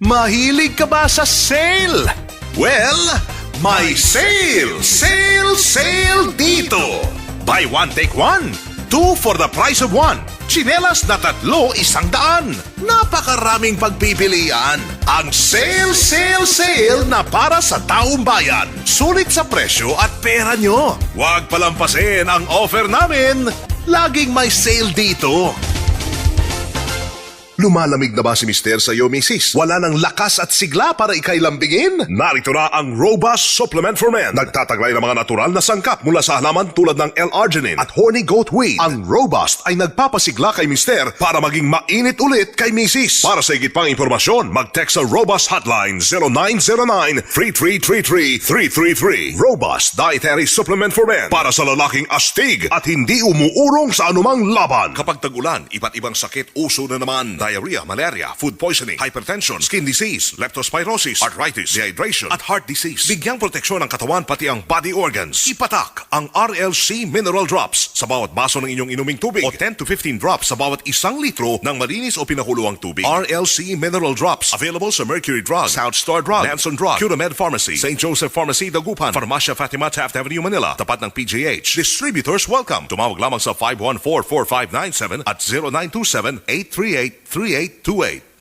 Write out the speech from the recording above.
Mahilig ka ba sa sale? Well, may sale! Sale! Sale dito! Buy one, take one. 2 for the price of 1. Tsinelas na 3, 100. Napakaraming pagpipilian. Ang sale, sale, sale na para sa taong bayan. Sulit sa presyo at pera nyo. Huwag palampasin ang offer namin. Laging may sale dito. Lumalamig na ba si Mister sa iyo, Mrs.? Wala nang lakas at sigla para ikay lambingin? Narito na ang Robust Supplement for Men. Nagtataglay ng mga natural na sangkap mula sa halaman tulad ng L-arginine at horny goat weed. Ang Robust ay nagpapasigla kay Mister para maging mainit ulit kay Mrs. Para sa higit pang impormasyon, mag-text sa Robust Hotline 0909-3333-333. Robust Dietary Supplement for Men para sa lalaking astig at hindi umuurong sa anumang laban. Kapag tag-ulan, iba't ibang sakit uso na naman. Diarrhea, malaria, food poisoning, hypertension, skin disease, leptospirosis, arthritis, dehydration, at heart disease. Bigyang proteksyon ang katawan pati ang body organs. Ipatak ang RLC Mineral Drops sa bawat baso ng inyong inuming tubig o 10 to 15 drops sa bawat 1 litro ng malinis o pinakuluang tubig. RLC Mineral Drops. Available sa Mercury Drug, South Star Drug, Lanson Drug, Curamed Pharmacy, St. Joseph Pharmacy, Dagupan, Farmacia Fatima, Taft Avenue, Manila. Tapat ng PGH. Distributors welcome. Tumawag lamang sa 514-4597 at 0927-838-3828.